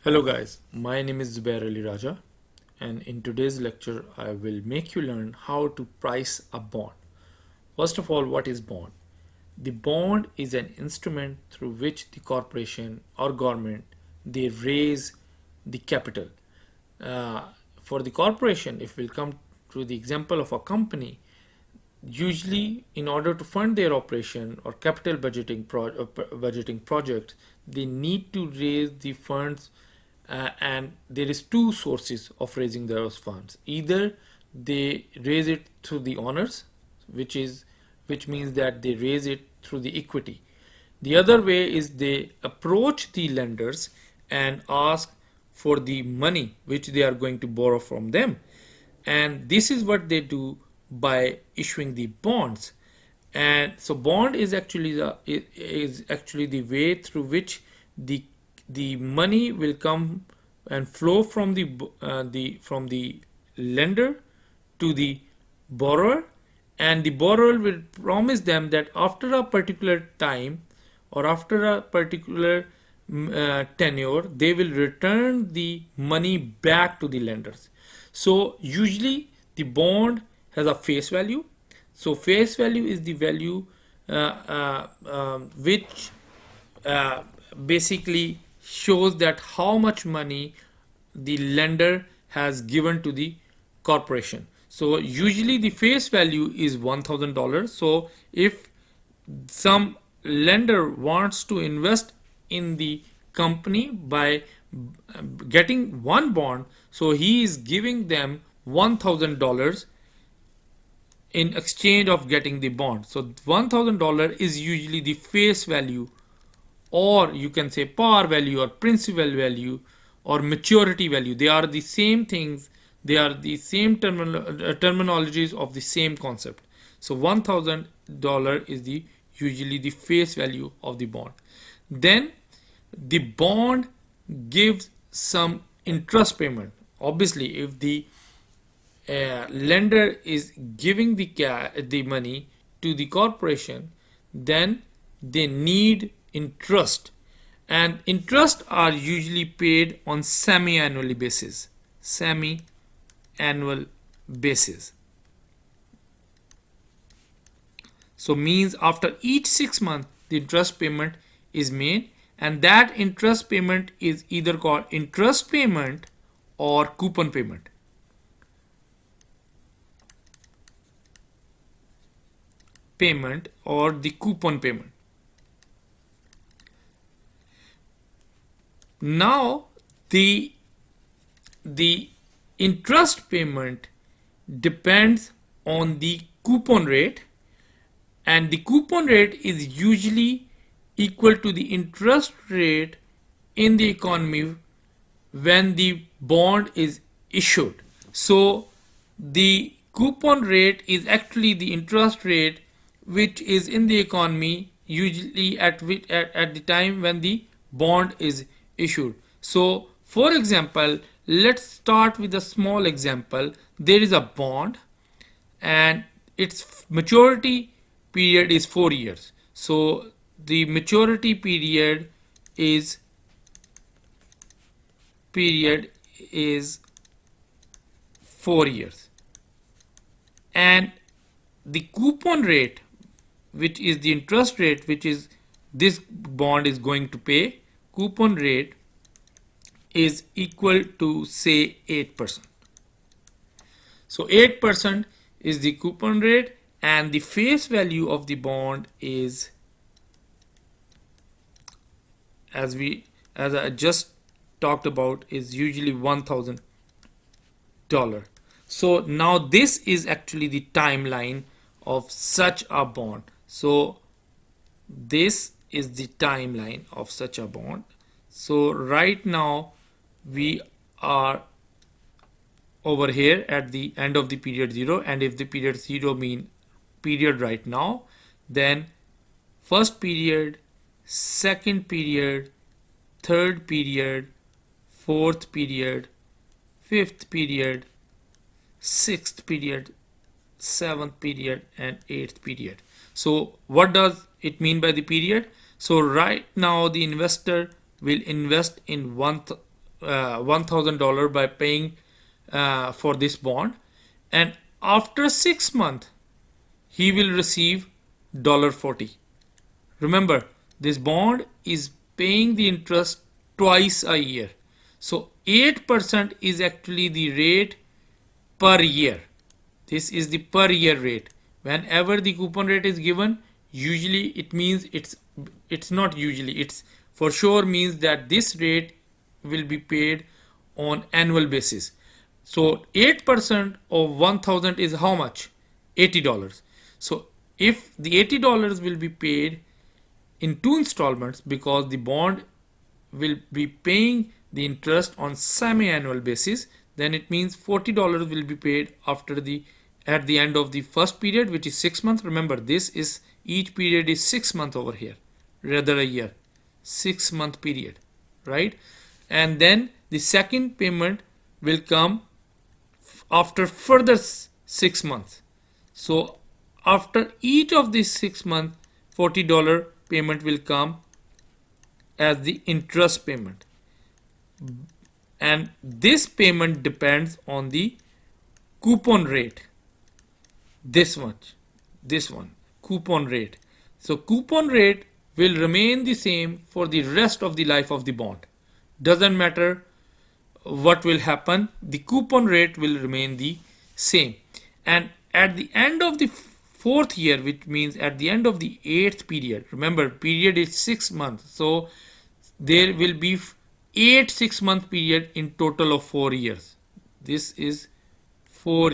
Hello guys, my name is Zubair Ali Raja, and in today's lecture I will make you learn how to price a bond. First of all, what is bond? The bond is an instrument through which the corporation or government they raise the capital. Uh, for the corporation, if we'll come to the example of a company, usually in order to fund their operation or capital budgeting projects, they need to raise the funds, and there is two sources of raising those funds. Either they raise it through the owners, which means that they raise it through the equity. The other way is they approach the lenders and ask for the money which they are going to borrow from them, and this is what they do by issuing the bonds. And so bond is actually the way through which the money will come and flow from the lender to the borrower, and the borrower will promise them that after a particular time or after a particular tenure they will return the money back to the lenders. So usually the bond has a face value. So face value is the value which basically shows that how much money the lender has given to the corporation. So usually the face value is $1,000. So if some lender wants to invest in the company by getting one bond, so he is giving them $1,000 in exchange of getting the bond. So $1,000 is usually the face value, or you can say par value or principal value or maturity value. They are the same things, they are the same terminologies of the same concept. So $1,000 is the usually the face value of the bond. Then the bond gives some interest payment. Obviously, if the lender is giving the money to the corporation, then they need interest, and interest are usually paid on semi-annually basis. Semi-annual basis. So means after each 6 months the interest payment is made, and that interest payment is either called interest payment or coupon payment or the coupon payment. Now the interest payment depends on the coupon rate, and the coupon rate is usually equal to the interest rate in the economy when the bond is issued. So the coupon rate is actually the interest rate which is in the economy usually at the time when the bond is issued. So for example, let's start with a small example. There is a bond and its maturity period is 4 years. So the maturity period is 4 years, and the coupon rate, which is the interest rate which is this bond is going to pay, coupon rate is equal to say 8%. So 8% is the coupon rate, and the face value of the bond is, as I just talked about, is usually $1,000. So now this is actually the timeline of such a bond. So this is the timeline of such a bond. So right now we are over here at the end of the period 0, and if the period 0 mean period right now, then first period, second period, third period, fourth period, fifth period, sixth period, seventh period, and eighth period. So what does it mean by the period? So right now the investor will invest in $1,000 by paying for this bond, and after 6 months he will receive $40. Remember, this bond is paying the interest twice a year. So 8% is actually the rate per year. This is the per year rate. Whenever the coupon rate is given, usually it means it's not usually, it's for sure means that this rate will be paid on annual basis. So 8% of 1000 is how much? $80. So if the $80 will be paid in two installments, because the bond will be paying the interest on semi-annual basis, then it means $40 will be paid at the end of the first period, which is 6 months. Remember, this is each period is 6 months over here, rather a year, 6 month period, right? And then the second payment will come after further 6 months. So after each of these 6 months, $40 payment will come as the interest payment, and this payment depends on the coupon rate. This one coupon rate. So coupon rate will remain the same for the rest of the life of the bond. Doesn't matter what will happen, the coupon rate will remain the same. And at the end of the fourth year, which means at the end of the eighth period, remember period is 6 months, so there will be 8 6 month period in total of 4 years. This is 4